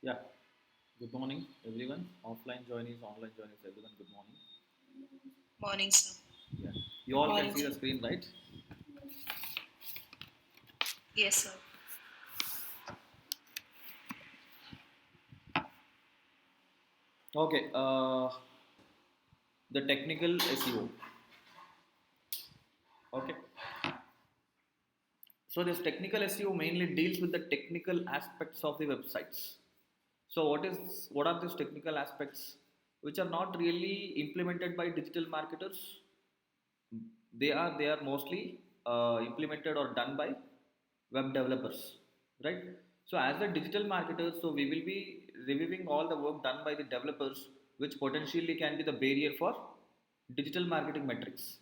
Yeah, good morning, everyone. Offline joinees, online joinees, everyone, good morning. Morning, sir. Yeah, you all can Morning, see sir. the screen, right? Yes, sir. Okay, the technical SEO. Okay, so this technical SEO mainly deals with the technical aspects of the websites. So, what are these technical aspects which are not really implemented by digital marketers? They are mostly implemented or done by web developers, right? So as the digital marketers, so we will be reviewing all the work done by the developers, which potentially can be the barrier for digital marketing metrics.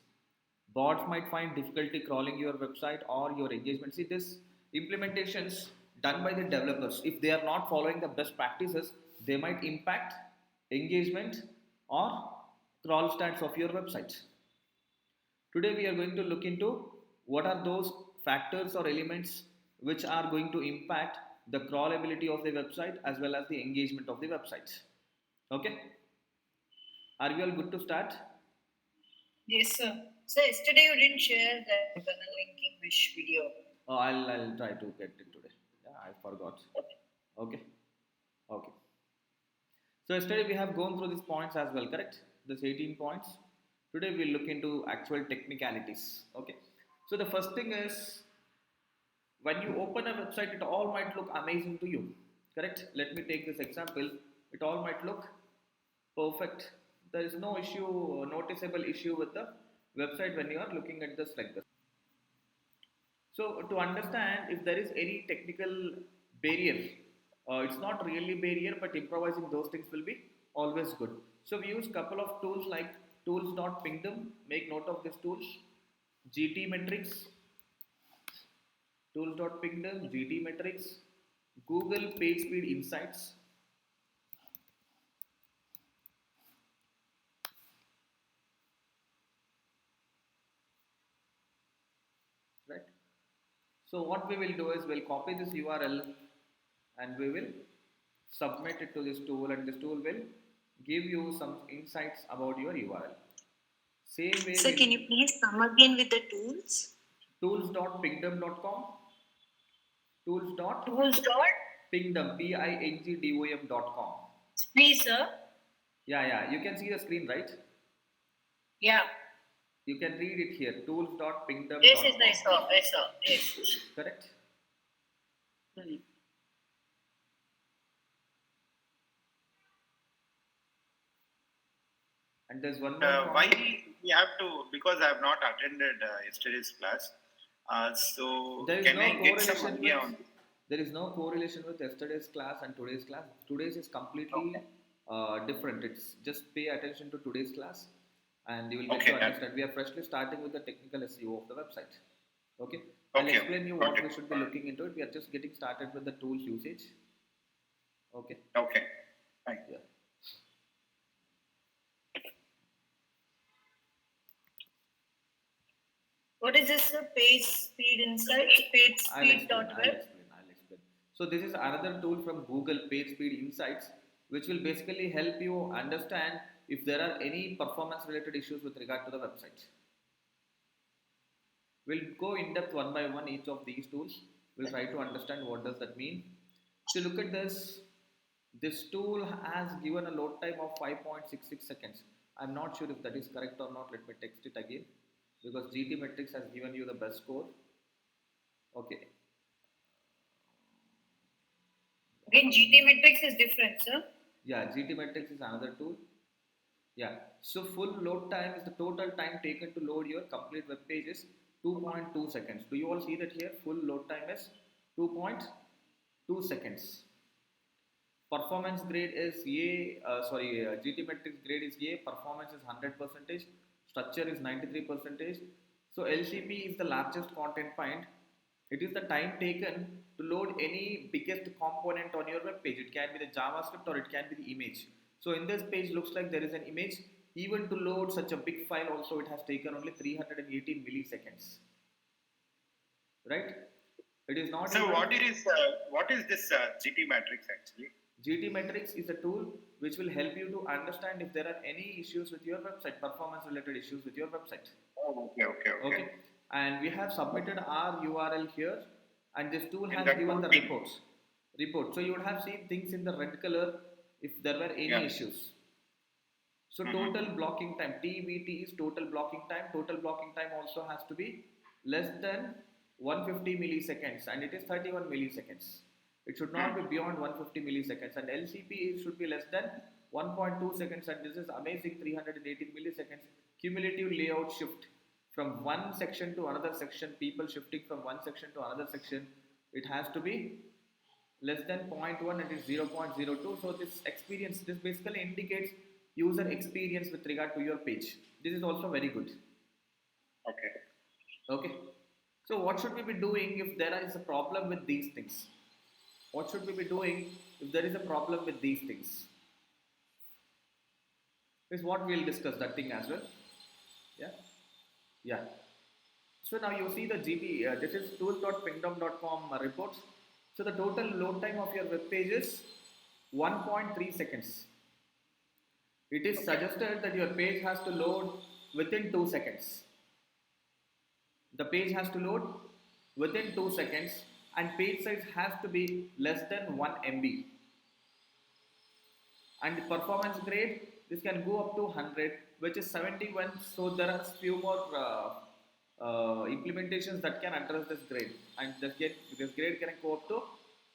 Bots might find difficulty crawling your website or your engagement. See, this implementations done by the developers, if they are not following the best practices, they might impact engagement or crawl stats of your website. Today we are going to look into what are those factors or elements which are going to impact the crawlability of the website as well as the engagement of the website. Okay, are you all good to start? Yes, sir. So yesterday you didn't share that funnel linking wish video. I'll try to get it today. Yeah, I forgot. Okay, okay. So yesterday we have gone through these points as well, correct? This 18 points. Today we'll look into actual technicalities. Okay. So the first thing is, when you open a website, it all might look amazing to you, correct? Let me take this example. It all might look perfect. There is no issue, noticeable issue with the website when you are looking at this like this. So to understand if there is any technical barrier, it's not really barrier, but improvising those things will be always good. So we use couple of tools like tools.pingdom. Make note of these tools: gt metrics, tools.pingdom, GT Metrics, Google Page Speed Insights, right? So what we will do is we'll copy this URL and we will submit it to this tool, and this tool will give you some insights about your URL. Same way Sir, can you please come again with the tools? tools.pingdom.com, Tools dot? tools.pingdom, pingdom.com. Please, sir. Yeah, you can see the screen, right? Yeah. You can read it here, Yes, yes, I tools.pingdom.com, saw. I saw. Yes. correct? Hmm. And there's one more Why point. we have to? Because I have not attended yesterday's class. So There is can no I get some correlation idea with on this? yesterday's class and today's class. Today's is Okay. completely different. It's just pay attention to today's class, and you will get to Okay. Done. understand. We are freshly starting with the technical SEO of the website. Okay, I'll Okay. explain you what Got we it. should be looking into it. We are just getting started with the tools usage. Okay, Okay. Fine. yeah. What is this, sir? Page speed insight? Page I'll speed explain. dot I'll web? explain. I'll explain. So this is another tool from Google, Page Speed Insights, which will basically help you understand if there are any performance related issues with regard to the website. We'll go in depth one by one each of these tools. We'll try to understand what does that mean. If you look at this, this tool has given a load time of 5.66 seconds. I'm not sure if that is correct or not. Let me text it again, because GT Metrics has given you the best score. Okay. Again, GT metrics is different, sir. Yeah, GT Metrics is another tool. Yeah. So full load time is the total time taken to load your complete web page is 2.2 seconds. Do you all see that here? Full load time is 2.2 seconds. Performance grade is GT metrics grade is A. Performance is 100 percentage. Structure is 93 percentage. So LCP is the largest content point. It is the time taken to load any biggest component on your web page. It can be the JavaScript or it can be the image. So in this page looks like there is an image. Even to load such a big file also, it has taken only 318 milliseconds, right? It is not So even what is this GT matrix actually? GT Metrics is a tool which will help you to understand if there are any issues with your website, performance related issues with your website. Oh, okay. Okay, and we have submitted our URL here, and this tool In has that given the tool, report. So you would have seen things in the red color if there were any Yeah. issues. So Mhm. total blocking time, TBT is total blocking time. Total blocking time also has to be less than 150 milliseconds, and it is 31 milliseconds. It should not be beyond 150 milliseconds, and LCP should be less than 1.2 seconds, and this is amazing 318 milliseconds. Cumulative layout shift from one section to another section, people shifting from one section to another section, it has to be less than 0.1, it is 0.02. So this basically indicates user experience with regard to your page. This is also very good. Okay. Okay, so what should we be doing if there is a problem with these things? What should we be doing if there is a problem with these things? Is what we'll discuss that thing as well. Yeah. So now you see the GP, this is tools.pingdom.com reports. So the total load time of your web page is 1.3 seconds. It is suggested that your page has to load within 2 seconds. The page has to load within 2 seconds, and page size has to be less than 1 MB. And the performance grade, this can go up to 100, which is 71. So there are few more implementations that can address this grade, and this grade can go up to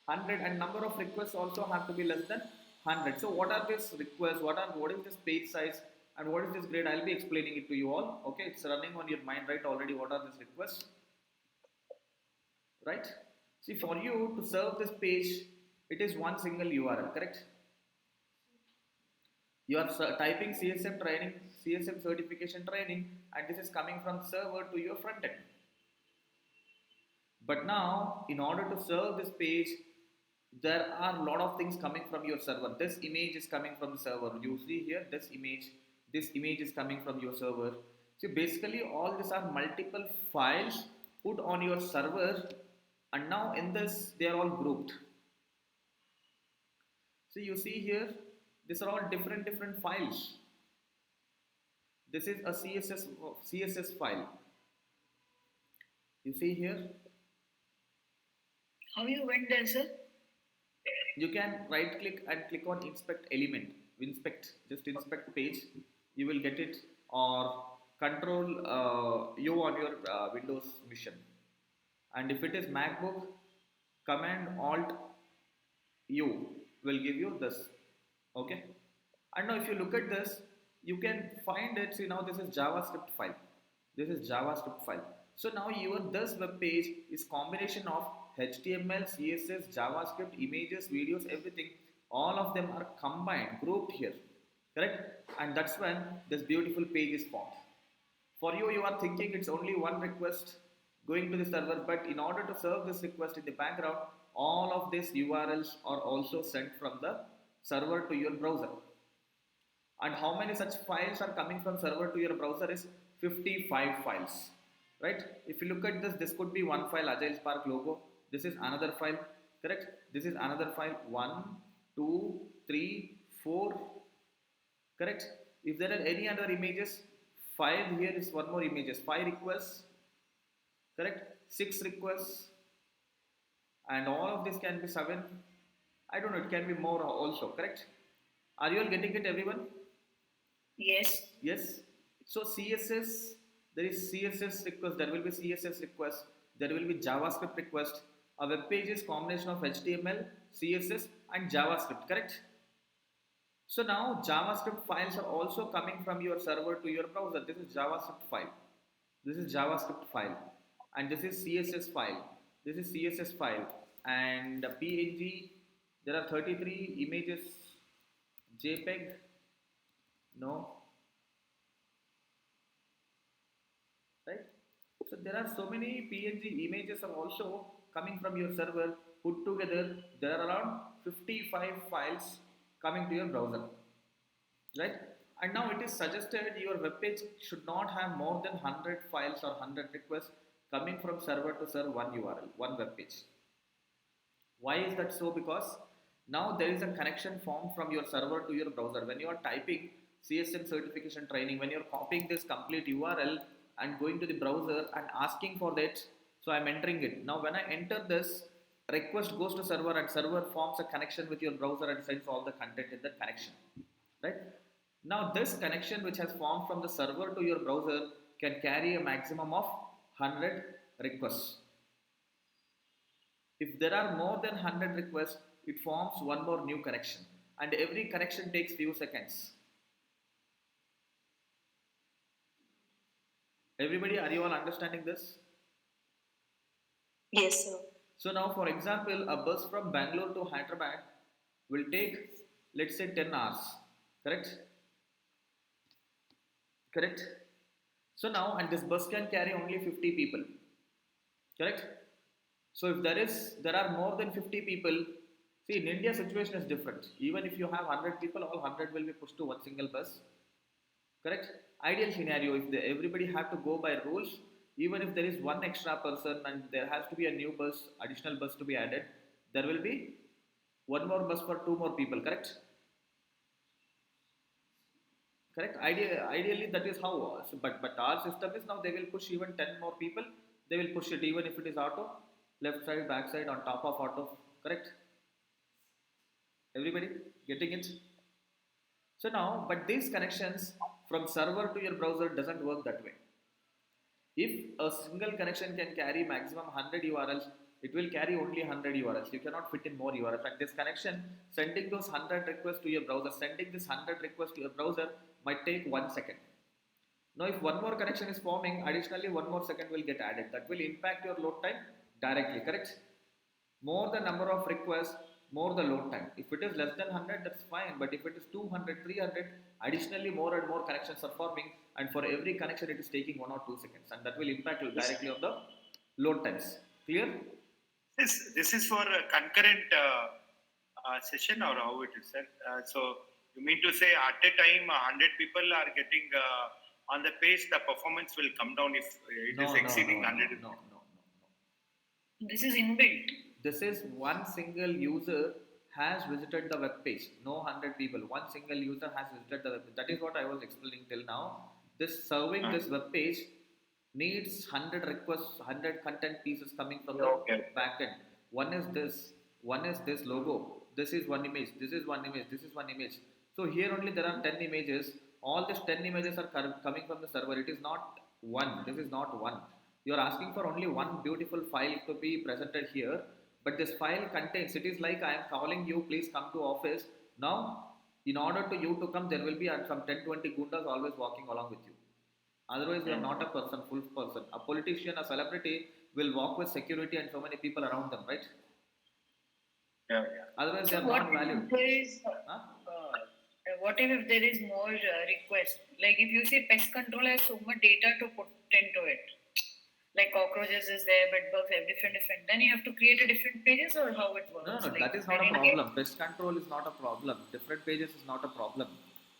100, and number of requests also have to be less than 100. So what are these requests, what is this page size, and what is this grade? I'll be explaining it to you all. Okay, it's running on your mind right already. What are these requests, right? See, for you to serve this page, it is one single URL, correct? You are typing CSM training, CSM certification training, and this is coming from server to your front end. But now, in order to serve this page, there are a lot of things coming from your server. This image is coming from the server. You see here, this image is coming from your server. So basically, all these are multiple files put on your server, and now in this, they are all grouped. So you see here, these are all different files. This is a CSS file. You see here. How you went there, sir? You can right click and click on inspect element. Just inspect page. You will get it, or control U on your Windows machine. And if it is MacBook, command alt U will give you this. Okay, and now if you look at this, you can find it. See, now this is JavaScript file. So now this web page is combination of HTML, CSS, JavaScript, images, videos, everything. All of them are combined, grouped here, correct? And that's when this beautiful page is formed. For you, you are thinking it's only one request going to the server, but in order to serve this request in the background, all of these URLs are also sent from the server to your browser. And how many such files are coming from server to your browser is 55 files, right? If you look at this could be one file, Agile Spark logo. This is another file, correct? This is another file, 1, 2, 3, 4, correct? If there are any other images, 5, here is one more images, 5 requests, correct? 6 requests, and all of this can be 7. I don't know, it can be more also, correct? Are you all getting it, everyone? Yes. Yes. So CSS, there is CSS request, there will be CSS request, there will be JavaScript request. A web page is combination of HTML, CSS and JavaScript, correct? So now JavaScript files are also coming from your server to your browser. This is JavaScript file. This is JavaScript file. And this is CSS file. This is CSS file. And PNG, there are 33 images. JPEG, no. Right? So there are so many PNG images are also coming from your server. Put together, there are around 55 files coming to your browser, right? And now it is suggested your web page should not have more than 100 files or 100 requests coming from server to serve one URL, one web page. Why is that so? Because Now there is a connection formed from your server to your browser. When you are typing CSM certification training, when you are copying this complete URL and going to the browser and asking for that, so I'm entering it. Now when I enter this, request goes to server and server forms a connection with your browser and sends all the content in that connection. Right? Now this connection which has formed from the server to your browser can carry a maximum of 100 requests. If there are more than 100 requests, it forms one more new connection, and every connection takes few seconds. Everybody, are you all understanding this? Yes, sir. So now, for example, a bus from Bangalore to Hyderabad will take, let's say, 10 hours. Correct? Correct? So now, and this bus can carry only 50 people. Correct? So if there are more than 50 people, see, in India situation is different. Even if you have 100 people, all 100 will be pushed to one single bus. Correct? Ideal scenario, if everybody have to go by rules, even if there is one extra person and there has to be a new bus, additional bus to be added, there will be one more bus for two more people. Correct? Correct. Ideally, that is how. But our system is now they will push even 10 more people. They will push it even if it is auto, left side, back side, on top of auto. Correct. Everybody getting it? So now, but these connections from server to your browser doesn't work that way. If a single connection can carry maximum 100 URLs, it will carry only 100 URLs. You cannot fit in more URLs. And this connection, sending those 100 requests to your browser, sending this 100 requests to your browser might take 1 second. Now, if one more connection is forming, additionally 1 more second will get added. That will impact your load time directly. Correct? More the number of requests, more the load time. If it is less than 100, that's fine. But if it is 200, 300, additionally more and more connections are forming, and for every connection it is taking 1 or 2 seconds, and that will impact you directly on the load times. Clear? This is for a concurrent session, or how it is, sir? So you mean to say at a time 100 people are getting on the page, the performance will come down if it is exceeding 100? No. This is inbuilt. This is one single user has visited the web page. No 100 people. One single user has visited the web page. That is what I was explaining till now. This serving this web page needs 100 requests, 100 content pieces coming from the backend. One is this logo. This is one image. This is one image. This is one image. So here only there are 10 images. All these 10 images are coming from the server. It is not one. This is not one. You are asking for only one beautiful file to be presented here. But this file contains, it is like I am calling you, please come to office. Now, in order to you to come, there will be some 10-20 gundas always walking along with you. Otherwise, you are not a person, full person. A politician, a celebrity will walk with security and so many people around them, right? Yeah. Otherwise, So they are not valued. What if there is more request? Like if you say pest control has so much data to put into it. Like cockroaches is there, bed bugs have different. Then you have to create a different pages, or how it works? No, like, that is not a problem. Pest control is not a problem. Different pages is not a problem.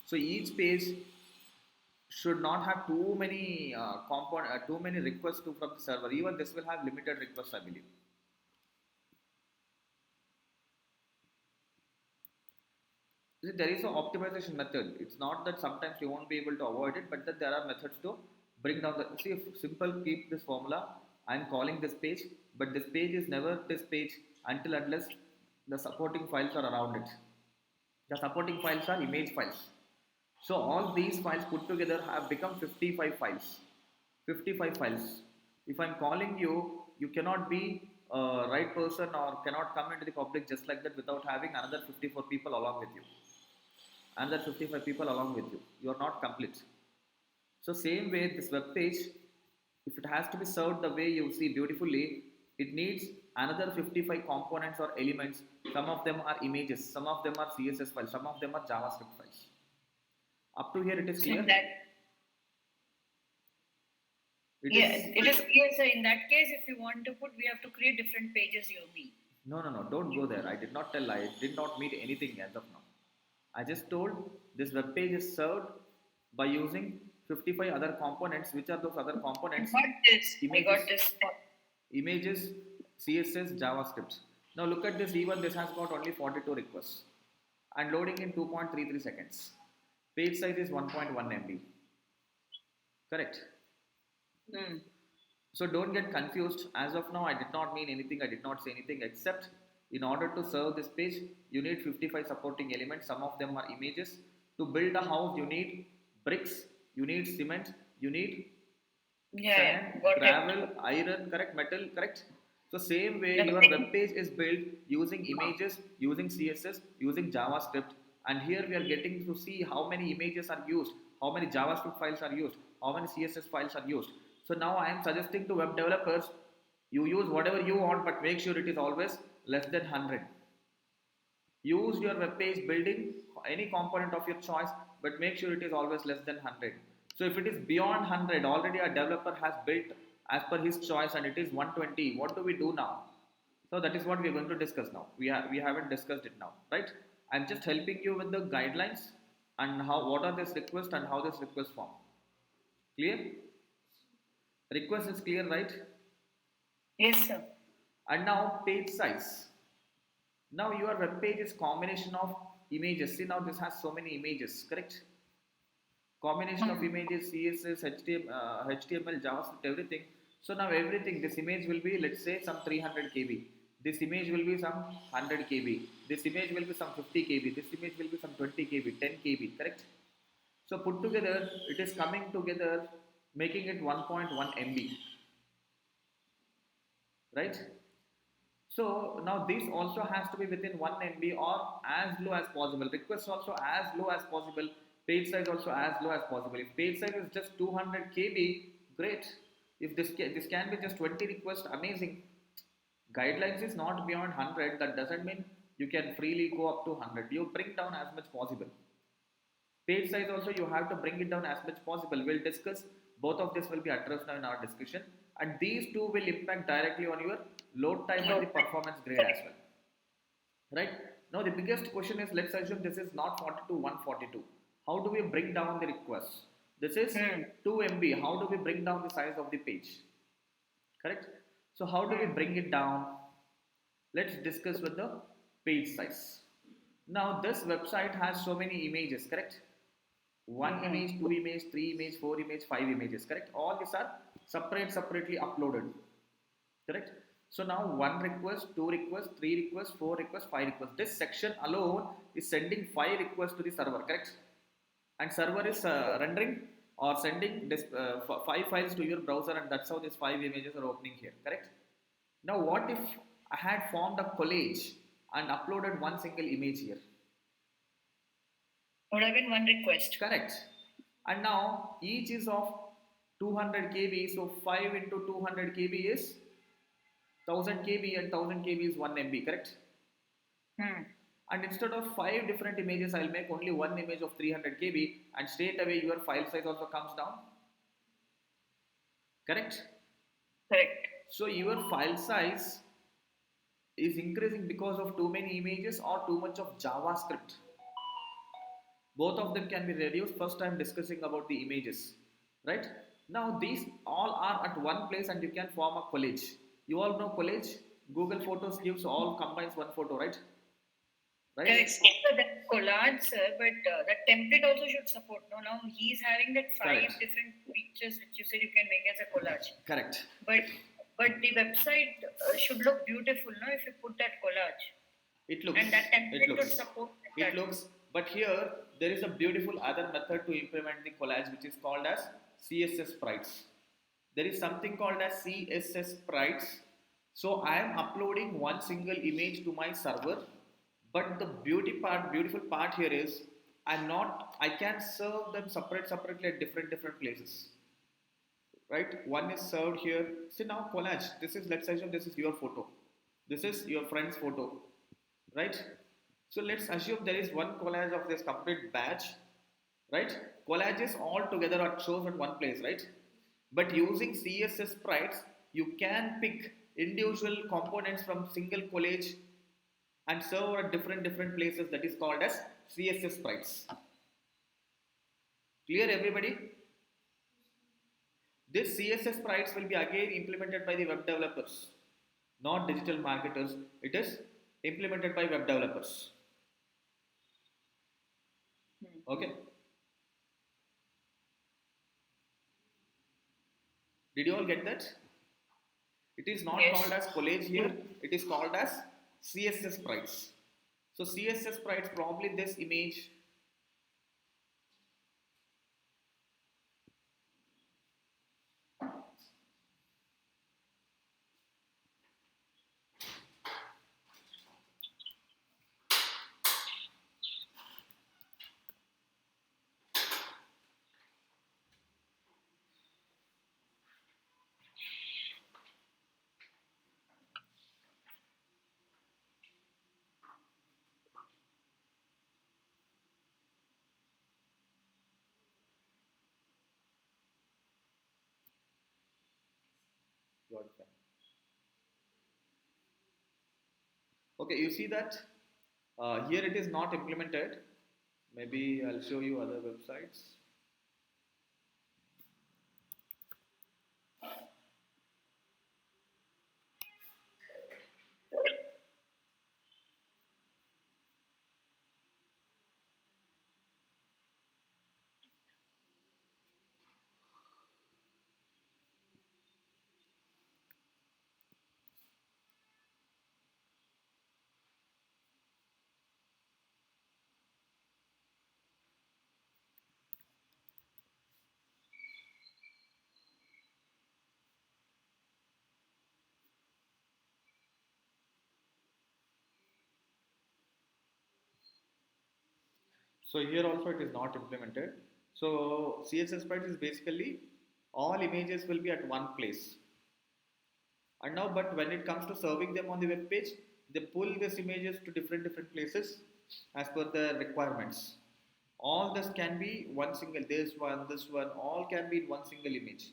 So each page should not have too many too many requests from the server. Even this will have limited requests, I believe. See, there is an optimization method. It's not that sometimes you won't be able to avoid it, but that there are methods to bring down the. See, if simple keep this formula. I'm calling this page, but this page is never this page unless the supporting files are around it. The supporting files are image files. So all these files put together have become 55 files. 55 files. If I'm calling you, you cannot be a right person or cannot come into the public just like that without having another 54 people along with you. Another 55 people along with you. You are not complete. So same way this web page, if it has to be served the way you see beautifully, it needs another 55 components or elements. Some of them are images, some of them are CSS files, some of them are JavaScript files. Up to here it is clear? It is clear. So in that case, if you want to put, we have to create different pages, you mean? No, don't go there. I did not tell, I did not meet anything as of now. I just told this web page is served by using 55 other components. Which are those other components? I got this. Images, CSS, JavaScript. Now look at this, even this has got only 42 requests and loading in 2.33 seconds. Page size is 1.1 MB. Correct? Hmm. So don't get confused. As of now, I did not mean anything, I did not say anything except in order to serve this page, you need 55 supporting elements. Some of them are images. To build a house, you need bricks, you need cement, you need sand, Got gravel, it. iron, correct, metal, correct. So same way The your thing. web page is built using images, using CSS, using JavaScript, and here we are getting to see how many images are used, how many JavaScript files are used, how many CSS files are used. So now I am suggesting to web developers, you use whatever you want, but make sure it is always less than 100. Use your web page building any component of your choice, but make sure it is always less than 100. So if it is beyond 100, already a developer has built as per his choice and it is 120, what do we do now? So that is what we are going to discuss now. We haven't discussed it now, right? I'm just helping you with the guidelines and how what are this request and how this request form. Clear? Request is clear, right? Yes, sir. And now page size. Now your web page is combination of images. See, now this has so many images, correct? Combination of Hmm. images, CSS, HTML, JavaScript, everything. So now everything, this image will be, let's say, some 300 KB. This image will be some 100 KB. This image will be some 50 KB. This image will be some 20 KB, 10 KB, correct? So put together, it is coming together, making it 1.1 MB, right? So now this also has to be within 1 MB or as low as possible. Request also as low as possible. Page size also as low as possible. If page size is just 200 KB, great. If this can be just 20 requests, amazing. Guidelines is not beyond 100. That doesn't mean you can freely go up to 100. You bring down as much possible. Page size also you have to bring it down as much possible. We'll discuss both of this will be addressed now in our discussion, and these two will impact directly on your load time and the performance grade as well. Right? Now the biggest question is, let's assume this is not 42, 142. How do we bring down the request? This is Hmm. 2 MB. How do we bring down the size of the page? Correct? So how do we bring it down? Let's discuss with the page size. Now this website has so many images, correct? One Hmm. image, two image, three image, four image, five images, correct? All these are separately uploaded, correct? So now one request, two requests, three requests, four requests, five requests. This section alone is sending five requests to the server, correct? And server is rendering or sending this five files to your browser, and that's how these five images are opening here, correct? Now what if I had formed a collage and uploaded one single image here? Would have been one request. Correct. And now each is of 200 KB, so 5 into 200 KB is 1000 KB, and 1000 KB is 1 MB, correct? Hmm. And instead of 5 different images, I'll make only one image of 300 KB, and straight away your file size also comes down, correct? Correct. So your file size is increasing because of too many images or too much of JavaScript. Both of them can be reduced. First I'm discussing about the images, right? Now these all are at one place and you can form a collage. You all know collage. Google Photos gives all combines one photo, right? Correct. Right? So that collage, sir, but that template also should support. No, now he's having that five Correct. different features which you said you can make as a collage. Correct. But the website should look beautiful, no? If you put that collage, It looks. and that It template should looks. support It that. looks. But here there is a beautiful other method to implement the collage, which is called as CSS sprites. There is something called as CSS sprites. So I am uploading one single image to my server, but the beautiful part here is I can serve them separately at different places. Right? One is served here. See now collage. This is, let's assume this is your photo. This is your friend's photo, right? So let's assume there is one collage of this complete batch, right? Collages all together are shows at one place, right? But using CSS sprites, you can pick individual components from single collage and serve at different places. That is called as CSS sprites. Clear, everybody? This CSS sprites will be again implemented by the web developers. not digital marketers. It is implemented by web developers. Okay. Did you all get that? It is not Yes. called as college here. It is called as CSS sprites. So CSS sprites, probably this image. Okay, you see that here it is not implemented. Maybe I'll show you other websites. So here also it is not implemented. So CSS sprites is basically all images will be at one place. And now, but when it comes to serving them on the web page, they pull these images to different places as per the requirements. All this can be one single, this one, all can be in one single image.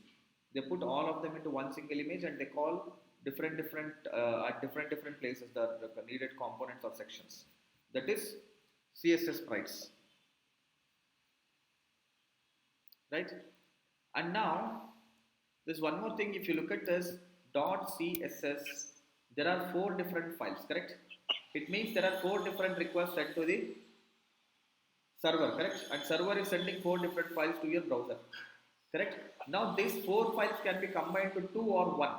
They put all of them into one single image and they call different at different places the needed components or sections. That is CSS sprites, right? And now there's one more thing. If you look at this .css, there are 4 different files, correct? It means there are 4 different requests sent to the server, correct? And server is sending 4 different files to your browser, correct? Now these 4 files can be combined to 2 or 1.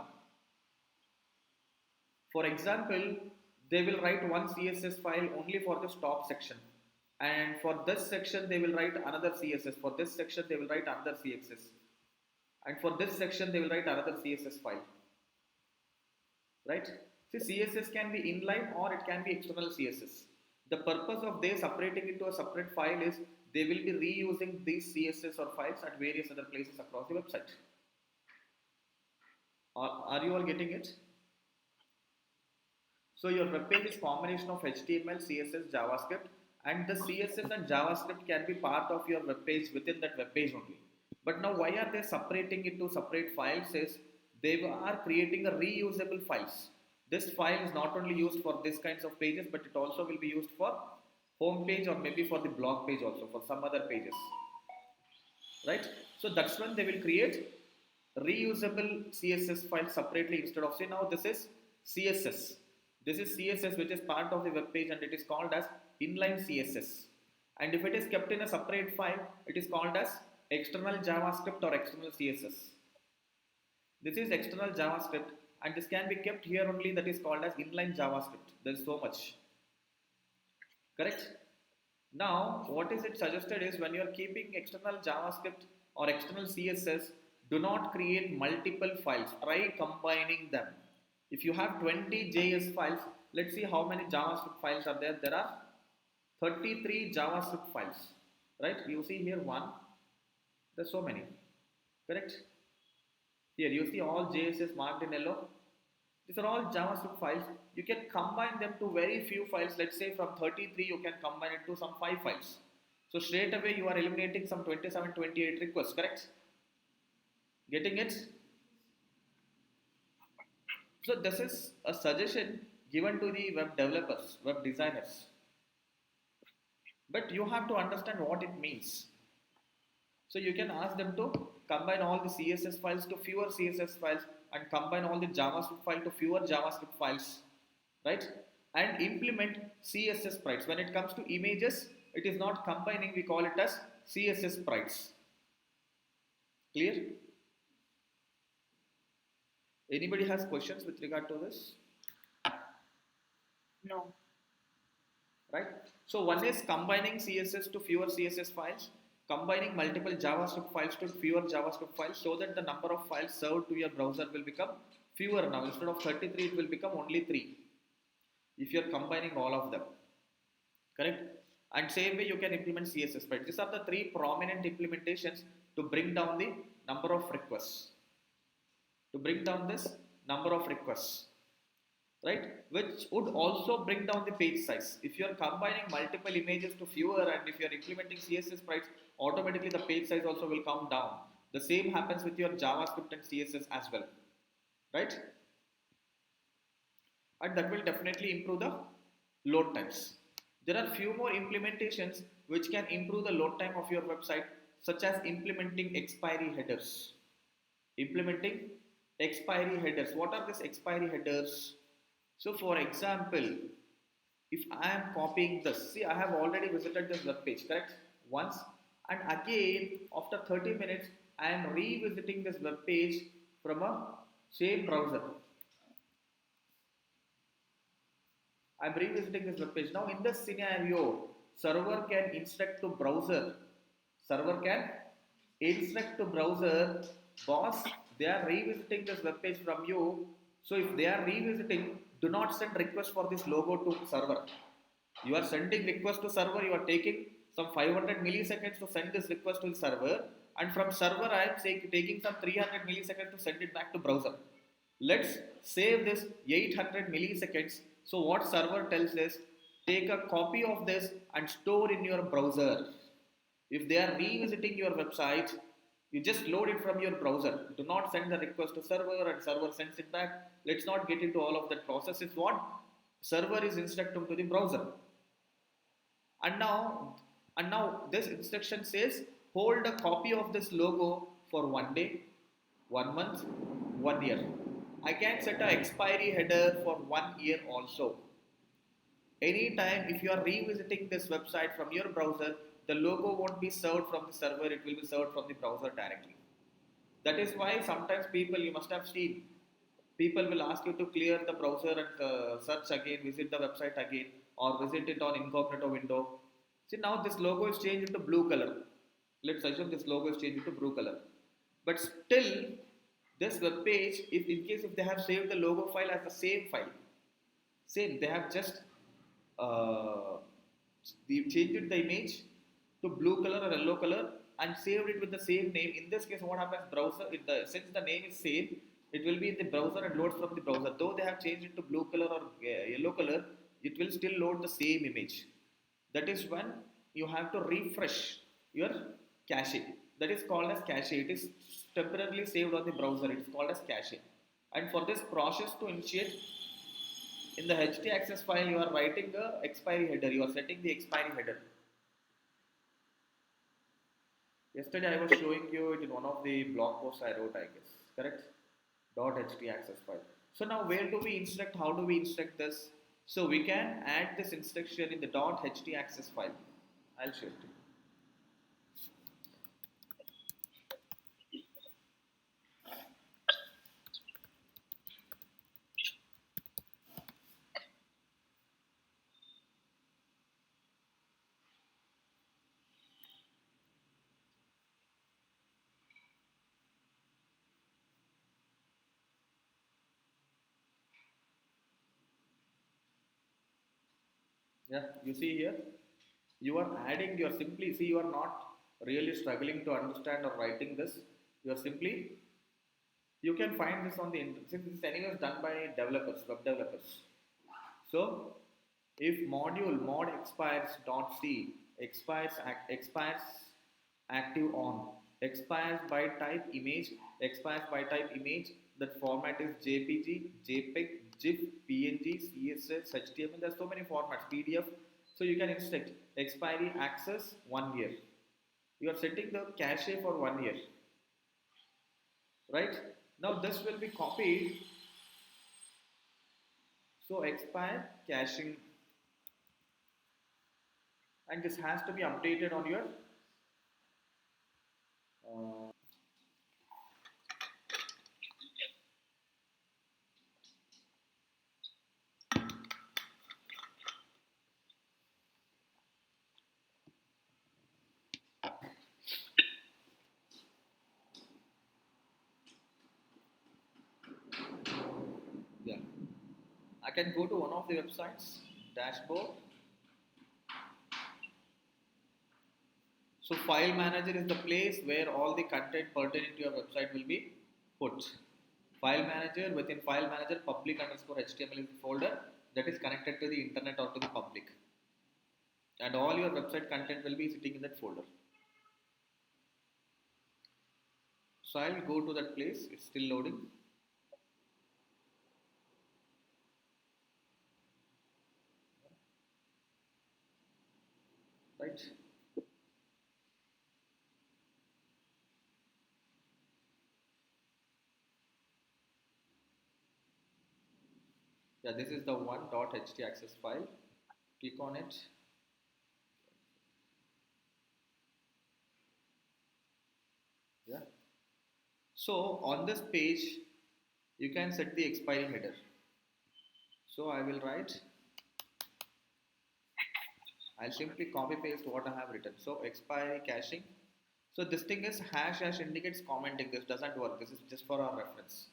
For example, they will write one CSS file only for this top section, and for this section they will write another CSS. For this section they will write another CSS, and for this section they will write another CSS file, right? See, CSS can be inline or it can be external CSS. The purpose of they separating into a separate file is they will be reusing these CSS or files at various other places across the website. Are you all getting it? So your web page is combination of HTML, CSS, JavaScript, and the CSS and JavaScript can be part of your web page within that web page only. But now why are they separating into separate files is they are creating a reusable files. This file is not only used for this kinds of pages, but it also will be used for home page or maybe for the blog page also, for some other pages, right? So that's when they will create reusable CSS file separately instead of, say, now this is CSS. This is CSS which is part of the web page and it is called as inline CSS. And if it is kept in a separate file, it is called as external JavaScript or external CSS. This is external JavaScript and this can be kept here only, that is called as inline JavaScript. There is so much. Correct? Now, what is it suggested is when you are keeping external JavaScript or external CSS, do not create multiple files. Try combining them. If you have 20 JS files, let's see how many JavaScript files are there. There are 33 JavaScript files, right? You see here one, there's so many, correct? Here you see all JSS marked in yellow. These are all JavaScript files. You can combine them to very few files. Let's say from 33 you can combine it to some 5 files. So straight away you are eliminating some 27, 28 requests, correct? Getting it? So this is a suggestion given to the web developers, web designers. But you have to understand what it means. So you can ask them to combine all the CSS files to fewer CSS files and combine all the JavaScript file to fewer JavaScript files, right? And implement CSS sprites. When it comes to images, it is not combining, we call it as CSS sprites. Clear? Anybody has questions with regard to this? No. Right? So one is combining CSS to fewer CSS files, combining multiple JavaScript files to fewer JavaScript files, so that the number of files served to your browser will become fewer. Now instead of 33, it will become only 3 if you are combining all of them. Correct? And same way you can implement CSS sprites. These are the 3 prominent implementations to bring down the number of requests. To bring down this number of requests, right? Which would also bring down the page size. If you are combining multiple images to fewer, and if you are implementing CSS sprites, automatically the page size also will come down. The same happens with your JavaScript and CSS as well, right? And that will definitely improve the load times. There are few more implementations which can improve the load time of your website, such as implementing expiry headers. Implementing expiry headers. What are these expiry headers? So for example, if I am copying this, see, I have already visited this web page, correct? Once, and again after 30 minutes I am revisiting this web page from a same browser. I am revisiting this web page. Now in this scenario, server can instruct to browser. Server can instruct to browser, boss, they are revisiting this web page from you. So if they are revisiting, do not send request for this logo to server. You are sending request to server, you are taking some 500 milliseconds to send this request to the server, and from server I am taking some 300 milliseconds to send it back to browser. Let's save this 800 milliseconds. So what server tells is, take a copy of this and store in your browser. If they are revisiting your website, you just load it from your browser. Do not send the request to server and server sends it back. Let's not get into all of that process. It's what server is instructing to the browser. And now this instruction says, hold a copy of this logo for 1 day, 1 month, 1 year. I can set an expiry header for 1 year also. Anytime if you are revisiting this website from your browser, the logo won't be served from the server, it will be served from the browser directly. That is why sometimes people, you must have seen, people will ask you to clear the browser and search again, visit the website again, or visit it on incognito window. See, now this logo is changed into blue color. Let's assume this logo is changed into blue color. But still, this web page, if in case if they have saved the logo file as the same file, same, they have just they changed the image to blue color or yellow color and saved it with the same name. In this case, what happens? Browser, since the name is same, it will be in the browser and loads from the browser. Though they have changed it to blue color or yellow color, it will still load the same image. That is when you have to refresh your cache. That is called as cache. It is temporarily saved on the browser. It is called as cache. And for this process to initiate, in the htaccess file, you are writing the expiry header. You are setting the expiry header. Yesterday I was showing you it in one of the blog posts I wrote, I guess. Correct? .htaccess file. So now where do we instruct? How do we instruct this? So we can add this instruction in the .htaccess file. I'll show it to you. Yeah, you see here, you are adding, you are simply, see, you are not really struggling to understand or writing this. You are simply, you can find this on the internet. Since this anyway is done by developers, web developers. So, if module mod expires .c expires active on, expires by type image, that format is JPG, JPEG, GIF, PNG, CSS, HTML. There are so many formats, PDF. So you can instruct expiry access 1 year. You are setting the cache for 1 year, right? Now this will be copied. So expire caching, and this has to be updated on your uh, yeah. I can go to one of the websites dashboard. So file manager is the place where all the content pertaining to your website will be put. File manager, within file manager, public underscore HTML is the folder that is connected to the internet or to the public. And all your website content will be sitting in that folder. So I'll go to that place, it's still loading. Right. Yeah, this is the one .htaccess file. Click on it. Yeah. So on this page, you can set the expiry header. So I will write. I'll simply copy paste what I have written. So expiry caching. So this thing is hash indicates commenting. This doesn't work. This is just for our reference.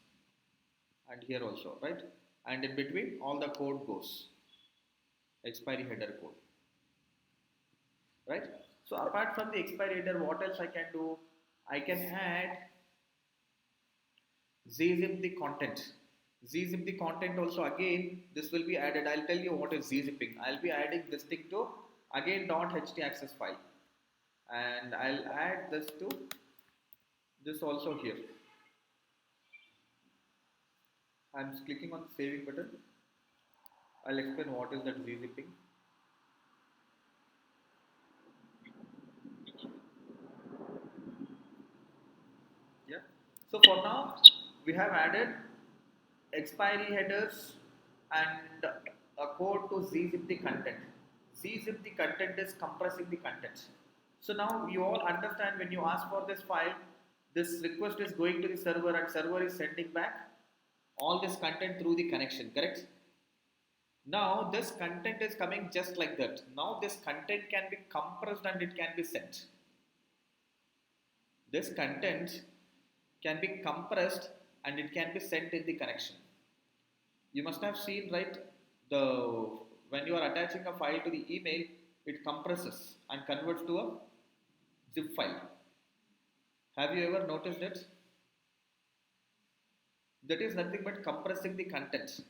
And here also, right? And in between, all the code goes. Expiry header code. Right? So apart from the expiry header, what else I can do? I can add zzip the content. Zzip the content also, again this will be added. I'll tell you what is zipping. I'll be adding this thing to again .htaccess file, and I'll add this to this also here. I'm clicking on the saving button. I'll explain what is that zipping. Yeah. So for now, we have added expiry headers and a code to zzip the content. Zzip the content is compressing the content. So now you all understand, when you ask for this file, this request is going to the server and server is sending back all this content through the connection, correct? Now this content is coming just like that. Now this content can be compressed and it can be sent. This content can be compressed and it can be sent in the connection. You must have seen, right, the when you are attaching a file to the email, it compresses and converts to a zip file. Have you ever noticed it? That is nothing but compressing the content.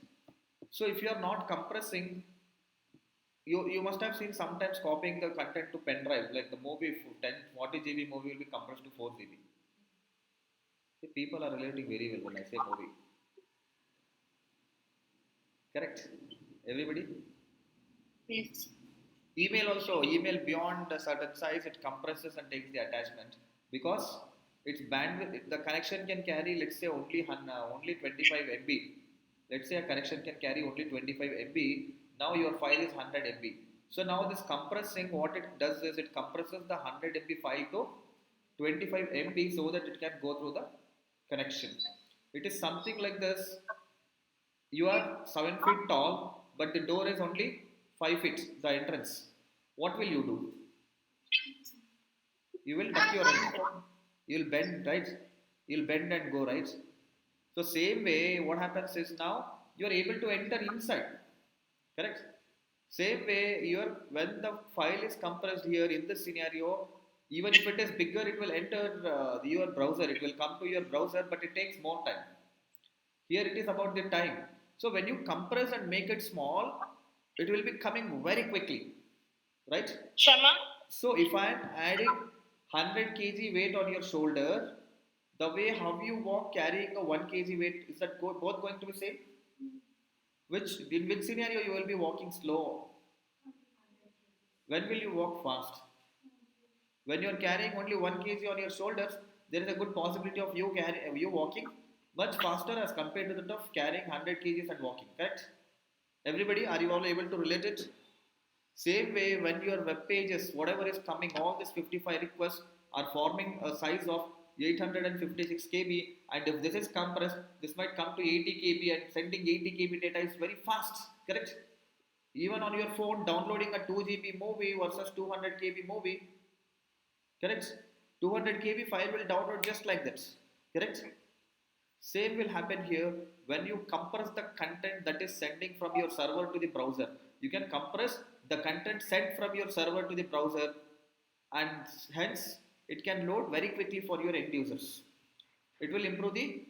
So if you are not compressing, you must have seen sometimes copying the content to pen drive, like the movie 40 GB movie will be compressed to 4 GB. The people are relating very well when I say movie. Correct? Everybody? Yes. Email also, email beyond a certain size, it compresses and takes the attachment because its bandwidth, the connection can carry, let's say only 25 MB. Let's say a connection can carry only 25 MB. Now your file is 100 MB. So now this compressing, what it does is it compresses the 100 MB file to 25 MB so that it can go through the connection. It is something like this. You are 7 feet tall, but the door is only 5 feet, the entrance. What will you do? You will duck your head. You will bend, right? You will bend and go, right? So same way, what happens is now you are able to enter inside. Correct? Same way, when the file is compressed here in this scenario, even if it is bigger, it will enter your browser. It will come to your browser, but it takes more time. Here it is about the time. So when you compress and make it small, it will be coming very quickly, right? Shama? So if I am adding 100 kg weight on your shoulder, the way how you walk carrying a 1 kg weight, is that both going to be same? In which scenario you will be walking slow? When will you walk fast? When you are carrying only 1 kg on your shoulders, there is a good possibility of you walking much faster as compared to that of carrying 100 kgs and walking, correct? Everybody, are you all able to relate it? Same way, when your web pages, whatever is coming, all these 55 requests are forming a size of 856 KB, and if this is compressed, this might come to 80 KB, and sending 80 KB data is very fast, correct? Even on your phone, downloading a 2 GB movie versus 200 KB movie, correct? 200 KB file will download just like that, correct? Same will happen here when you compress the content that is sending from your server to the browser. You can compress the content sent from your server to the browser, and hence it can load very quickly for your end users. It will improve the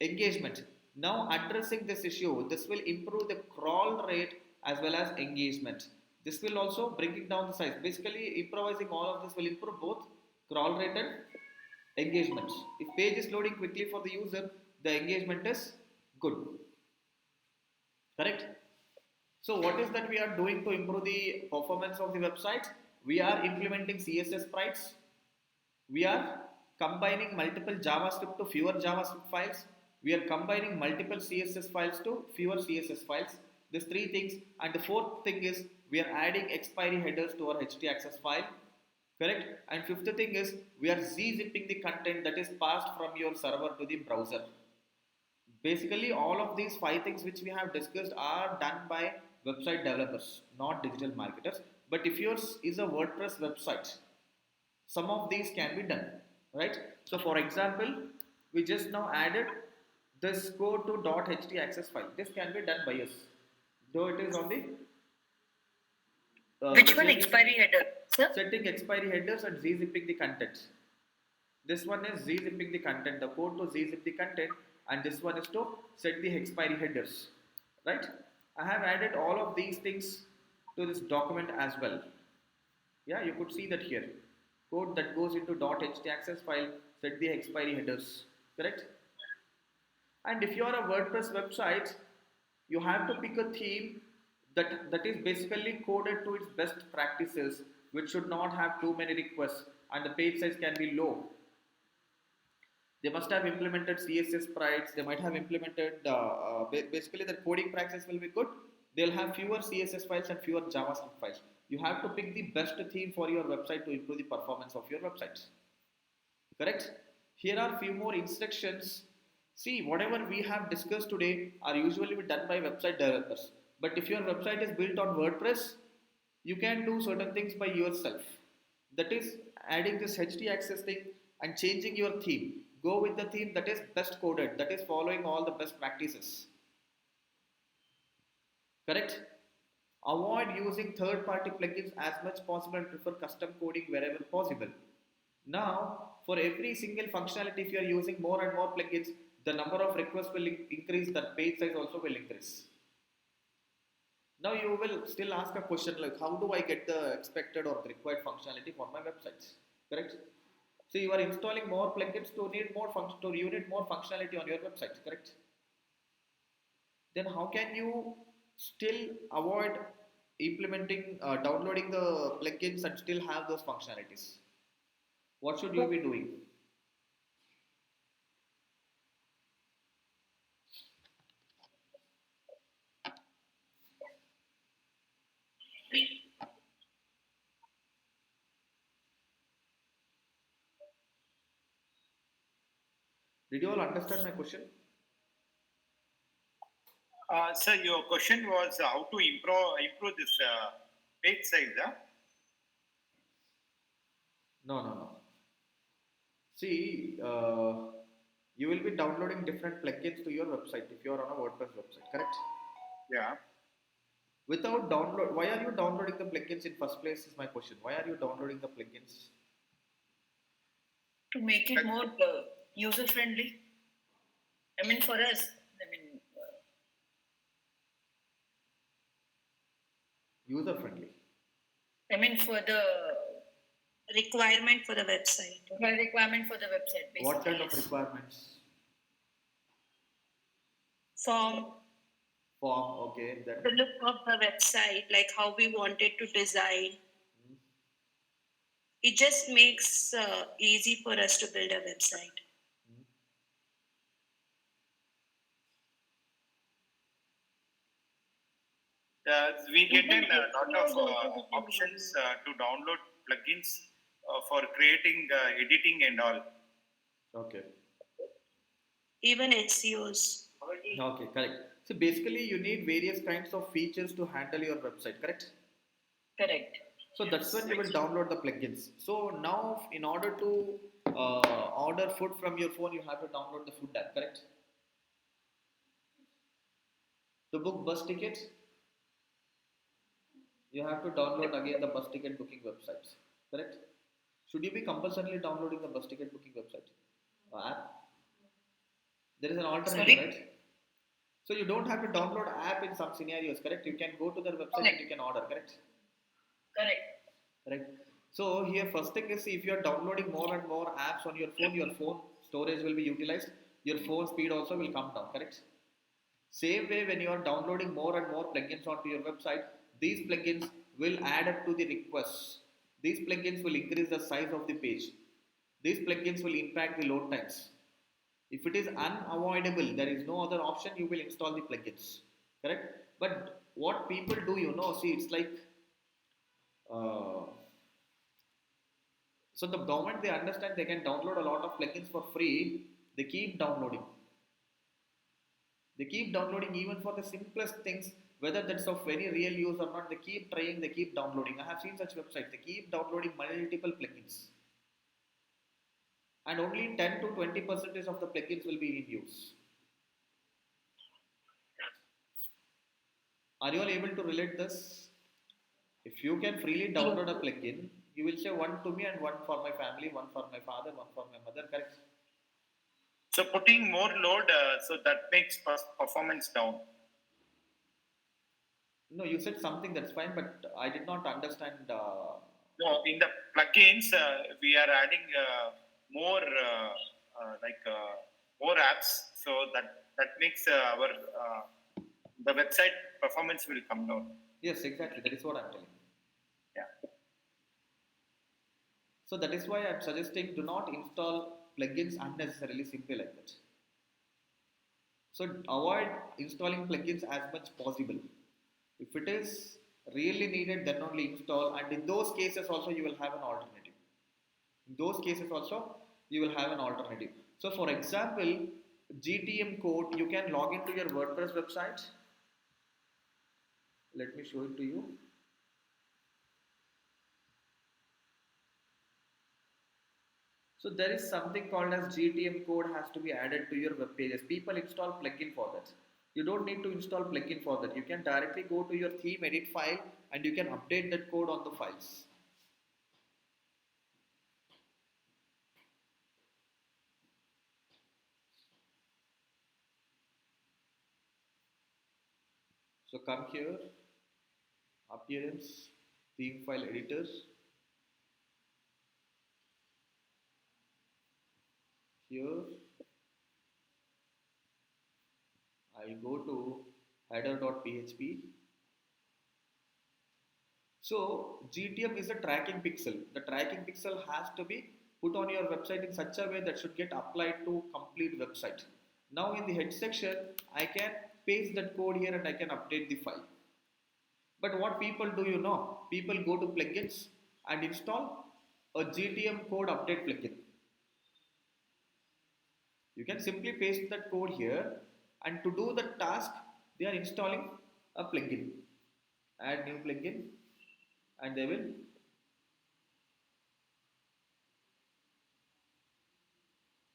engagement. Now, addressing this issue, this will improve the crawl rate as well as engagement. This will also bring it down the size. Basically, improvising all of this will improve both crawl rate and engagement. If page is loading quickly for the user, the engagement is good. Correct? So what is that we are doing to improve the performance of the website? We are implementing CSS sprites. We are combining multiple JavaScript to fewer JavaScript files. We are combining multiple CSS files to fewer CSS files. These three things. And the fourth thing is we are adding expiry headers to our htaccess file. Correct? And fifth thing is we are z-zipping the content that is passed from your server to the browser. Basically, all of these 5 things which we have discussed are done by website developers, not digital marketers. But if yours is a WordPress website, some of these can be done, right? So for example, we just now added this go to .htaccess file. This can be done by us, though it is on the Which one expiry header, sir? Setting expiry headers and z-zipping the content. This one is z-zipping the content, the code to z-zip the content, and this one is to set the expiry headers, right? I have added all of these things to this document as well. Yeah, you could see that here. Code that goes into .htaccess file, set the expiry headers, correct? And if you are a WordPress website, you have to pick a theme that is basically coded to its best practices, which should not have too many requests, and the page size can be low. They must have implemented CSS sprites. They might have implemented, basically the coding practice will be good. They'll have fewer CSS files and fewer JavaScript files. You have to pick the best theme for your website to improve the performance of your website. Correct? Here are few more instructions. See, whatever we have discussed today are usually done by website developers. But if your website is built on WordPress, you can do certain things by yourself. That is adding this htaccess thing and changing your theme. Go with the theme that is best coded, that is following all the best practices. Correct? Avoid using third-party plugins as much possible and prefer custom coding wherever possible. Now, for every single functionality, if you are using more and more plugins, the number of requests will increase, the page size also will increase. Now you will still ask a question like, how do I get the expected or the required functionality for my websites? Correct? So you are installing more plugins to need more you need more functionality on your website, correct? Then how can you still avoid implementing, downloading the plugins and still have those functionalities? What should you be doing? Did you all understand my question? Sir, your question was how to improve this page size, huh? No. See, you will be downloading different plugins to your website if you are on a WordPress website, correct? Yeah. Without download, why are you downloading the plugins in first place is my question. Why are you downloading the plugins? To make it more user friendly. I mean, for us, User friendly. I mean, for the requirement for the website. Requirement for the website, basically. What kind of requirements? Form, Okay. Then the look of the website, like how we want it to design. It just makes easy for us to build a website. We get Even a lot of SEO is also becoming options to download plugins for creating editing and all. Okay. Even SEOs. Okay, correct. So basically, you need various kinds of features to handle your website, correct? correct. So that's when you will download the plugins. So now, in order to order food from your phone, you have to download the food app, correct? To book bus tickets, you have to download again the bus ticket booking websites, correct? Should you be compulsorily downloading the bus ticket booking website app? There is an alternative, Sorry. right? So you don't have to download app in some scenarios, correct? You can go to their website and Correct. you can order, correct? Correct. Correct. So here first thing is if you are downloading more and more apps on your phone storage will be utilized, your phone speed also will come down, correct? Same way when you are downloading more and more plugins onto your website, these plugins will add up to the requests. These plugins will increase the size of the page. These plugins will impact the load times. If it is unavoidable, there is no other option, you will install the plugins. Correct? But what people do, see, it's like uh, so the government they understand they can download a lot of plugins for free. They keep downloading. They keep downloading even for the simplest things, whether that's of very real use or not. They keep trying. They keep downloading. I have seen such websites. They keep downloading multiple plugins, and only 10 to 20% of the plugins will be in use. Are you all able to relate this? If you can freely download a plugin, you will say one to me and one for my family, one for my father, one for my mother, correct? So putting more load, so that makes performance down. No, you said something that's fine, but I did not understand. No, in the plugins, we are adding more more apps, so that makes our the website performance will come down. Yes, exactly. That is what I'm telling. Yeah. So that is why I'm suggesting do not install plugins unnecessarily, simply like that. So avoid installing plugins as much possible. If it is really needed, then only install. And in those cases also, you will have an alternative. In those cases also, you will have an alternative. So for example, GTM code, you can log into your WordPress website. Let me show it to you. So there is something called as GTM code has to be added to your web pages. People install plugin for that. You don't need to install plugin for that. You can directly go to your theme edit file and you can update that code on the files. So come here, appearance, theme file editors. Here I'll go to header.php. So GTM is a tracking pixel. The tracking pixel has to be put on your website in such a way that should get applied to complete website. Now in the head section, I can paste that code here and I can update the file. But what people do, people go to plugins and install a GTM code update plugin. You can simply paste that code here and to do the task, they are installing a plugin. Add new plugin and they will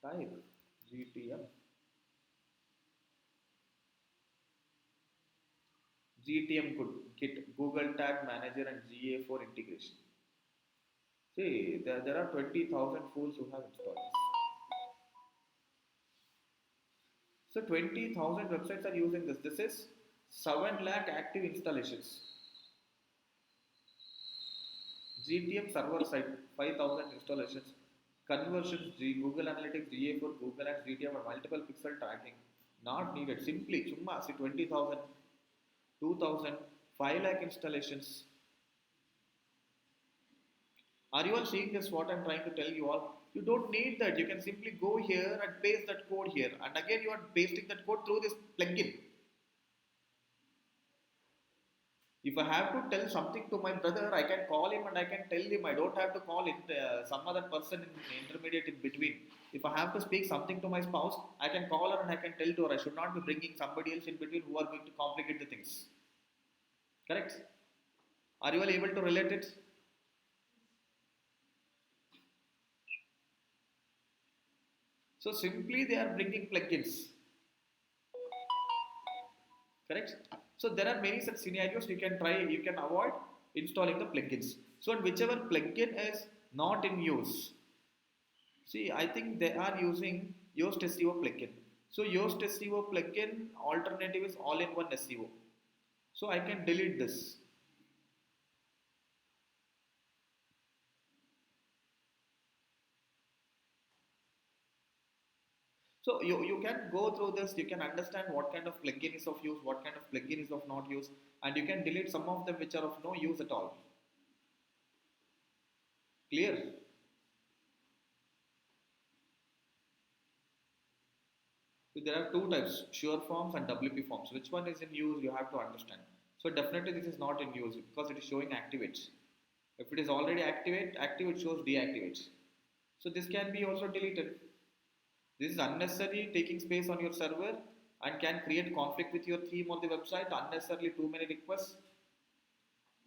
type GTM. GTM kit, Google Tag Manager and GA4 integration. See, there are 20,000 fools who have installed this. So 20,000 websites are using this. This is 7 lakh active installations. GTM server side, 5,000 installations. Conversions, Google Analytics, GA4, Google Ads, GTM and multiple pixel tracking. Not needed. Simply, chumma, see 20,000, 2,000, 5 lakh installations. Are you all seeing this? What I'm trying to tell you all? You don't need that. You can simply go here and paste that code here. And again, you are pasting that code through this plugin. I have to tell something to my brother, I can call him and I can tell him. I don't have to call some other person in intermediate in between. If I have to speak something to my spouse, I can call her and I can tell to her. I should not be bringing somebody else in between who are going to complicate the things. Correct? Are you all able to relate it? So simply they are bringing plugins. Correct? So there are many such scenarios you can try, you can avoid installing the plugins. So whichever plugin is not in use, see, I think they are using Yoast SEO plugin. So Yoast SEO plugin alternative is all-in-one SEO. So I can delete this. So you can go through this, you can understand what kind of plugin is of use, what kind of plugin is of not use, and you can delete some of them which are of no use at all. Clear? So there are two types, sure forms and WP forms. Which one is in use, you have to understand. So definitely this is not in use because it is showing activate. If it is already active, it shows deactivate. So this can be also deleted. This is unnecessary, taking space on your server and can create conflict with your theme on the website. Unnecessarily too many requests.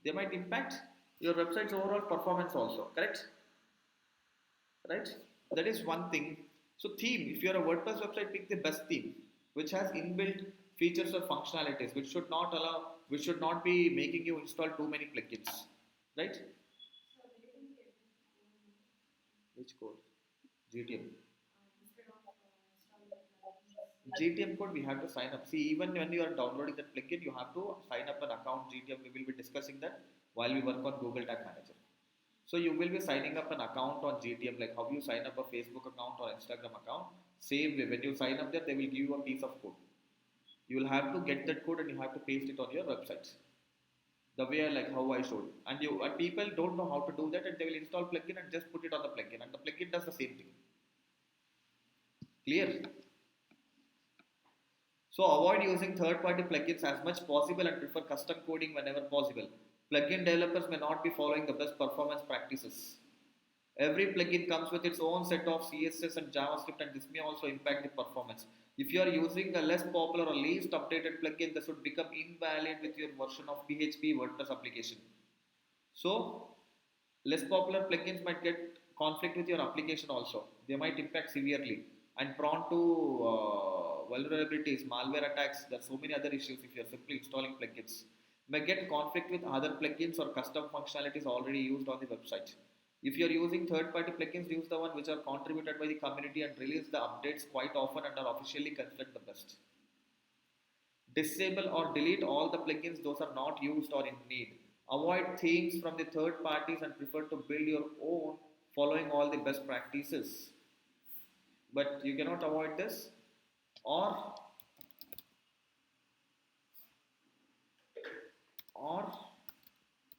They might impact your website's overall performance also. Correct? Right? That is one thing. So theme, if you are a WordPress website, pick the best theme which has inbuilt features or functionalities which should not be making you install too many plugins. Right? Which code? GTM. GTM code we have to sign up. See, even when you are downloading that plugin, you have to sign up an account GTM. We will be discussing that while we work on Google Tag Manager. So you will be signing up an account on GTM, like how you sign up a Facebook account or Instagram account. Same way, when you sign up there, they will give you a piece of code. You will have to get that code and you have to paste it on your website. The way like how I showed. And people don't know how to do that, and they will install plugin and just put it on the plugin, and the plugin does the same thing. Clear? So avoid using third-party plugins as much possible and prefer custom coding whenever possible. Plugin developers may not be following the best performance practices. Every plugin comes with its own set of CSS and JavaScript, and this may also impact the performance. If you are using a less popular or least updated plugin, this would become invalid with your version of PHP WordPress application. So, less popular plugins might get conflict with your application also. They might impact severely and prone to vulnerabilities, malware attacks. There are so many other issues if you are simply installing plugins. May get conflict with other plugins or custom functionalities already used on the website. If you are using third-party plugins, use the one which are contributed by the community and release the updates quite often and are officially considered the best. Disable or delete all the plugins those are not used or in need. Avoid themes from the third parties and prefer to build your own following all the best practices. But you cannot avoid this, or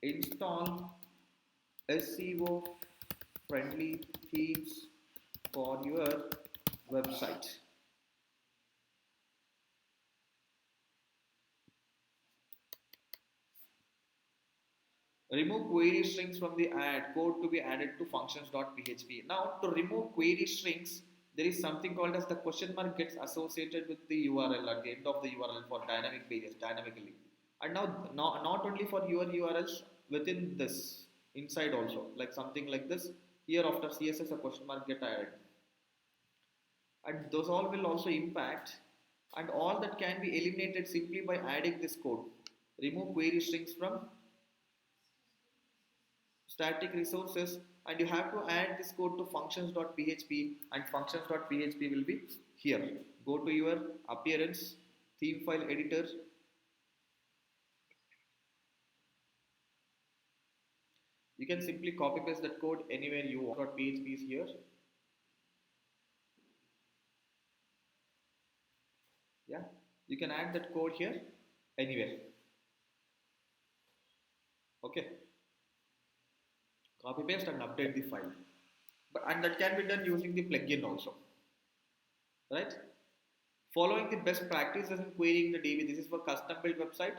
install SEO friendly themes for your website. Remove query strings from the code to be added to functions.php. Now, to remove query strings, there is something called as the question mark gets associated with the URL at the end of the URL for dynamic pages dynamically. And now, not only for your URLs, within this, inside also, like something like this, here after CSS a question mark get added. And those all will also impact, and all that can be eliminated simply by adding this code. Remove query strings from static resources, and you have to add this code to functions.php, and functions.php will be here. Go to your appearance, theme file editor. You can simply copy paste that code anywhere you want. .php is here. Yeah, you can add that code here anywhere. Okay. Copy paste and update the file. And that can be done using the plugin also. Right? Following the best practices in querying the DB. This is for custom built website.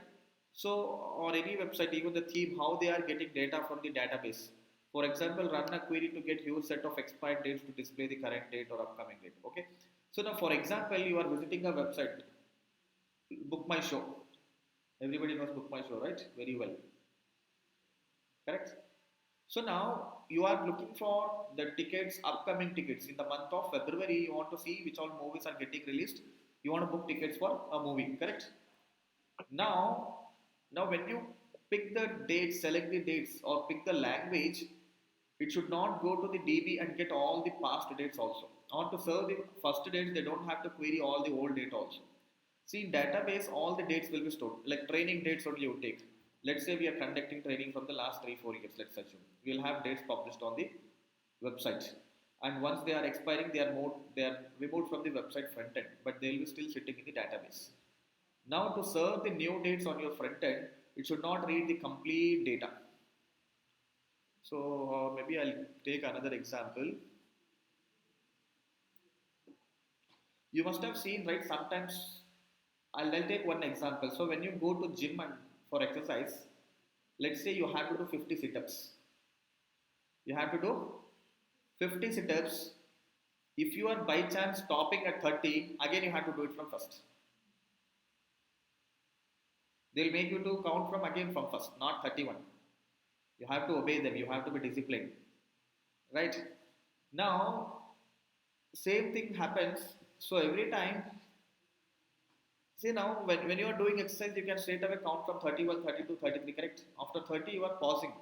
So, or any website, even the theme, how they are getting data from the database. For example, run a query to get huge set of expired dates to display the current date or upcoming date. Okay. So now, for example, you are visiting a website, Book My Show. Everybody knows Book My Show, right? Very well. Correct. So now you are looking for the tickets, upcoming tickets in the month of February. You want to see which all movies are getting released. You want to book tickets for a movie, correct? Now, now when you pick the dates, select the dates, or pick the language, it should not go to the DB and get all the past dates also. On to serve the first dates, they don't have to query all the old data also. See, in database, all the dates will be stored. Like training dates only you take. Let's say we are conducting training from the last 3-4 years. Let's assume we'll have dates published on the website. And once they are expiring, they are removed from the website front end, but they will be still sitting in the database. Now, to serve the new dates on your front end, it should not read the complete data. So, maybe I'll take another example. You must have seen, right? Sometimes I'll take one example. So, when you go to gym and for exercise, let's say you have to do 50 sit-ups. You have to do 50 sit-ups. If you are by chance stopping at 30, again you have to do it from first. They'll make you to count from again from first, not 31. You have to obey them, you have to be disciplined. Right? Now, same thing happens. So every time, see now, when you are doing exercise, you can straight away count from 31, 32, 33, correct? After 30, you are pausing.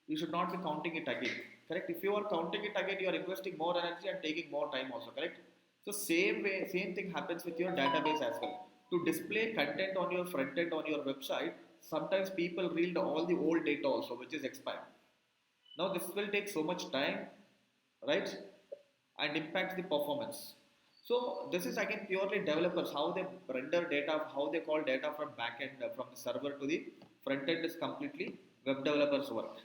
You should not be counting it again, correct? If you are counting it again, you are investing more energy and taking more time also, correct? So same way, same thing happens with your database as well. To display content on your front end on your website, sometimes people read all the old data also, which is expired. Now this will take so much time, right? And impacts the performance. So this is again purely developers, how they render data, how they call data from backend, from the server to the front end is completely web developers work,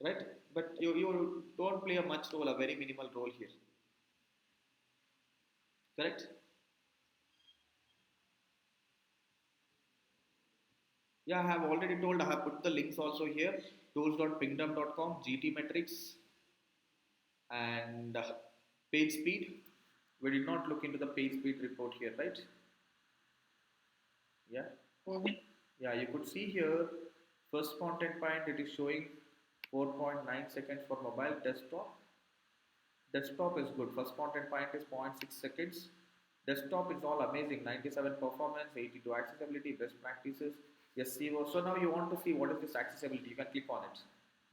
right? But you don't play a much role, a very minimal role here, correct? Yeah, I have already told, I have put the links also here, tools.pingdom.com, GT metrics, and page speed. We did not look into the page speed report here, right? Yeah. Yeah, you could see here, first content point, it is showing 4.9 seconds for mobile desktop. Desktop is good. First content point is 0.6 seconds. Desktop is all amazing. 97 performance, 82 accessibility, best practices, SEO. So now you want to see what is this accessibility. You can click on it.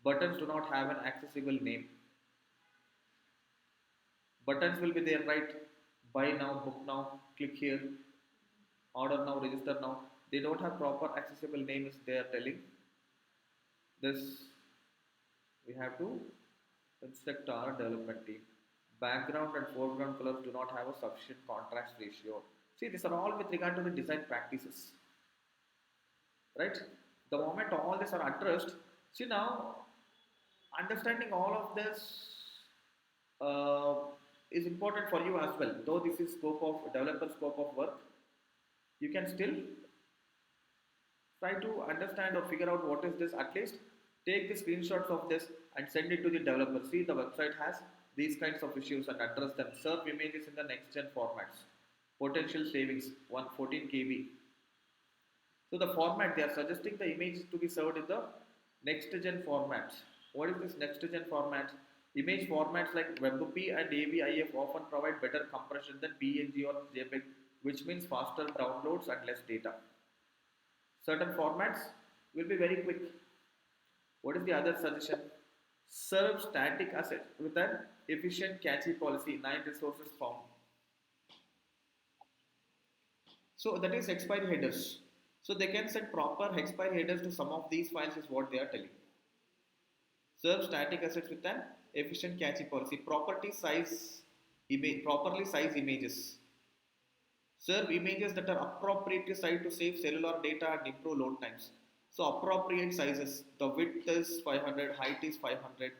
Buttons do not have an accessible name. Buttons will be there, right? Buy now, book now, click here, order now, register now. They don't have proper accessible names. They are telling this. We have to instruct our development team. Background and foreground colors do not have a sufficient contrast ratio. See, these are all with regard to the design practices, right? The moment all these are addressed, see now, understanding all of this uh, is important for you as well. Though this is scope of developer scope of work, you can still try to understand or figure out what is this. At least take the screenshots of this and send it to the developer. See, the website has these kinds of issues and address them. Serve images in the next gen formats. Potential savings 114 KB. So the format, they are suggesting the image to be served in the next gen format. What is this next gen format? Image formats like WebP and AVIF often provide better compression than PNG or JPEG, which means faster downloads and less data. Certain formats will be very quick. What is the other suggestion? Serve static asset with an efficient catchy policy, 9 resources found. So that is expiry headers. So they can set proper expiry headers to some of these files is what they are telling. Serve static assets with an efficient catchy policy. Properly size images. Serve images that are appropriately sized to save cellular data and improve load times. So appropriate sizes. The width is 500, height is 500,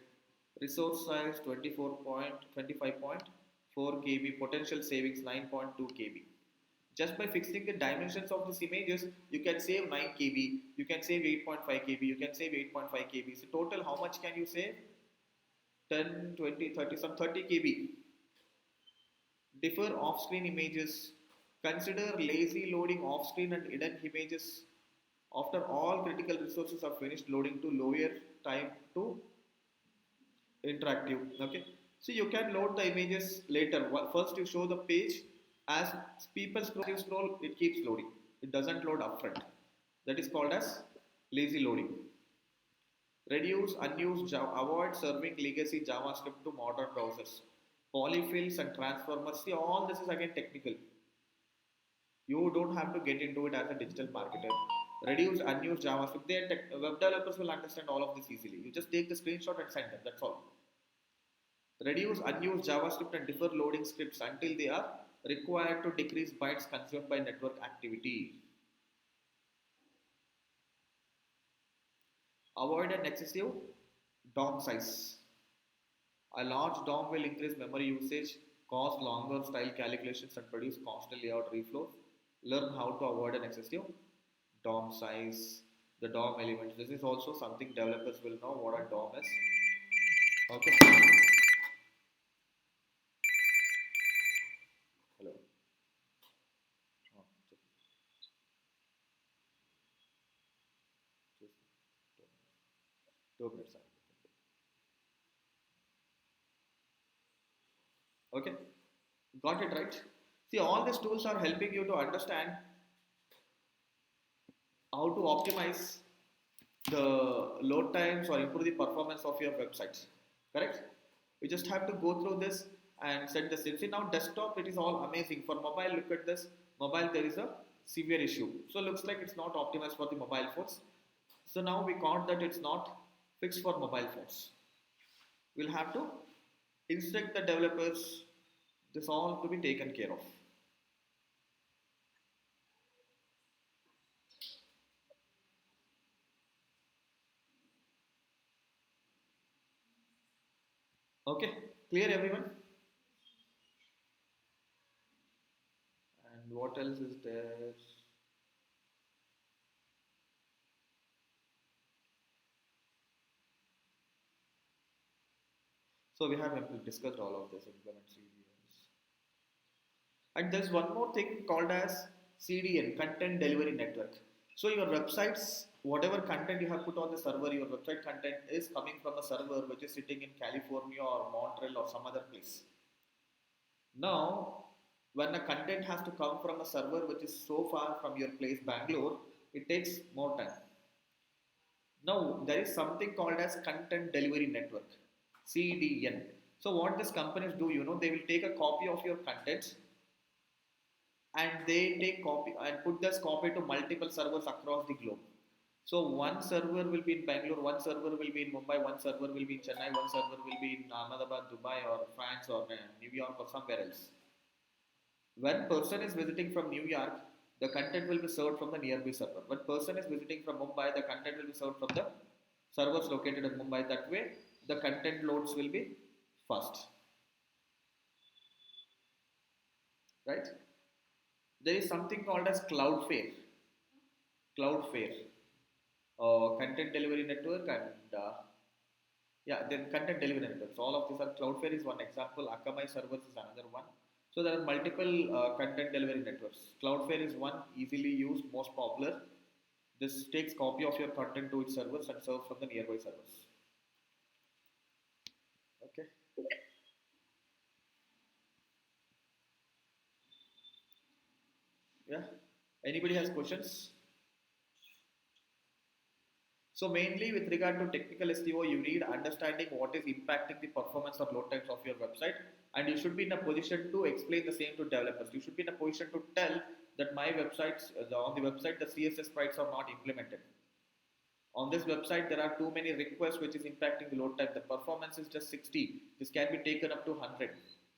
resource size 25.4 KB, potential savings 9.2 KB. Just by fixing the dimensions of these images, you can save 9 KB, you can save 8.5 KB, you can save 8.5 KB. So total, how much can you save? 10, 20, 30, some 30 KB. Differ off-screen images. Consider lazy loading off-screen and hidden images after all critical resources are finished loading to lower time to interactive. Okay, so you can load the images later. First you show the page. As people scroll, it keeps loading. It doesn't load upfront. That is called as lazy loading. Reduce unused Java. Avoid serving legacy JavaScript to modern browsers. Polyfills and transformers. See, all this is again technical. You don't have to get into it as a digital marketer. Reduce unused JavaScript. Web developers will understand all of this easily. You just take the screenshot and send them. That's all. Reduce unused JavaScript and defer loading scripts until they are required to decrease bytes consumed by network activity. Avoid an excessive DOM size. A large DOM will increase memory usage, cause longer style calculations, and produce constant layout reflows. Learn how to avoid an excessive DOM size. The DOM elements. This is also something developers will know what a DOM is. Okay. Hello. Oh, just 2 minutes. Okay, got it right. See, all these tools are helping you to understand how to optimize the load times or improve the performance of your websites. Correct? You just have to go through this and set the same. See, now desktop, it is all amazing. For mobile, look at this. Mobile, there is a severe issue. So looks like it's not optimized for the mobile phones. So now we caught that it's not fixed for mobile phones. We'll have to instruct the developers this all to be taken care of. Okay, clear everyone? And what else is there? So we have discussed all of this, implement CDNs. And there's one more thing called as CDN, Content Delivery Network. So your websites, whatever content you have put on the server, your website content is coming from a server which is sitting in California or Montreal or some other place. Now, when a content has to come from a server which is so far from your place, Bangalore, it takes more time. Now, there is something called as Content Delivery Network, CDN. So what these companies do, they will take a copy of your content and they take copy and put this copy to multiple servers across the globe. So one server will be in Bangalore, one server will be in Mumbai, one server will be in Chennai, one server will be in Ahmedabad, Dubai or France or New York or somewhere else. When person is visiting from New York, the content will be served from the nearby server. When person is visiting from Mumbai, the content will be served from the servers located in Mumbai. That way, the content loads will be fast. Right? There is something called as Cloudflare. Content delivery network and then content delivery network. So all of these are Cloudflare is one example. Akamai servers is another one. So there are multiple content delivery networks. Cloudflare is one easily used, most popular. This takes copy of your content to its servers and serves from the nearby servers. Okay. Yeah. Anybody has questions? So mainly with regard to technical SEO, you need understanding what is impacting the performance or load times of your website, and you should be in a position to explain the same to developers. You should be in a position to tell that my websites, on the website, the CSS sprites are not implemented. On this website, there are too many requests which is impacting the load time. The performance is just 60. This can be taken up to 100.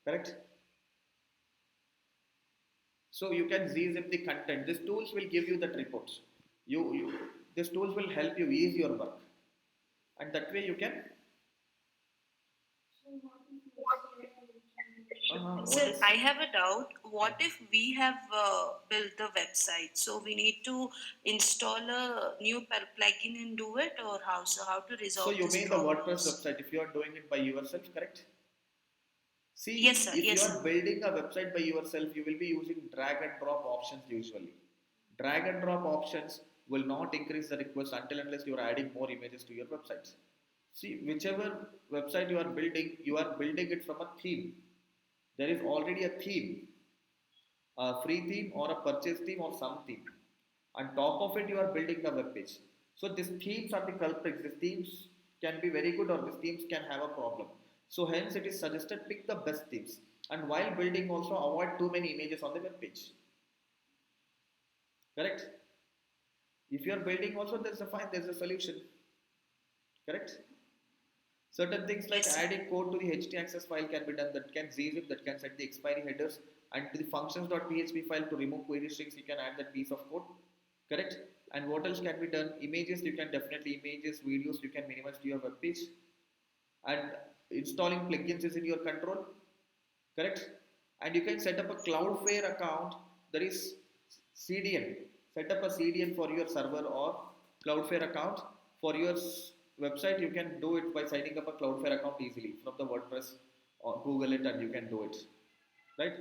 Correct? So you can zip the content. These tools will give you that reports. These tools will help you ease your work, and that way you can. What Sir, is? I have a doubt. What if we have built the website? So we need to install a new plugin and do it, or how? So how to So resolve you this mean the WordPress problems? website if you are doing it by yourself, correct? Yes, See, sir. if you Yes, are sir. building a website by yourself, you will be using drag and drop options usually. Drag and drop options will not increase the request until unless you are adding more images to your websites. See, whichever website you are building it from a theme. There is already a theme, a free theme or a purchase theme or some theme. On top of it, you are building the web page. So these themes are the culprits. These themes can be very good or these themes can have a problem. So hence it is suggested pick the best themes. And while building also avoid too many images on the web page. Correct? If you are building also there's a solution. Correct? Certain things like Yes, sir. adding code to the htaccess file can be done that can zip, that can set the expiry headers, and to the functions.php file to remove query strings, you can add that piece of code. Correct? And what else can be done? Images, you can definitely images, videos, you can minimize to your web page. And installing plugins is in your control. Correct? And you can set up a Cloudflare account. There is CDN. Set up a CDN for your server or Cloudflare account for your website. You can do it by signing up a Cloudflare account easily from the WordPress or Google it and you can do it. Right?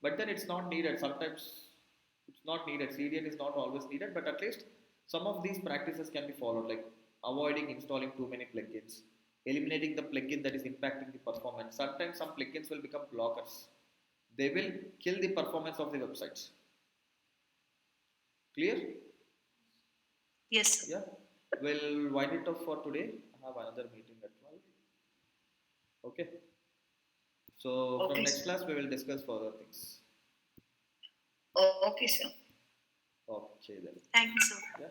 But then it's not needed. Sometimes it's not needed. CDN is not always needed, but at least some of these practices can be followed, like avoiding installing too many plugins, eliminating the plugin that is impacting the performance. Sometimes some plugins will become blockers. They will kill the performance of the websites. Clear? Yes, sir. Yeah. We'll wind it up for today. I have another meeting at 12. Okay. So from Okay, next sir. class we will discuss further things. Okay, sir. Okay then. Thank you, sir. Yeah.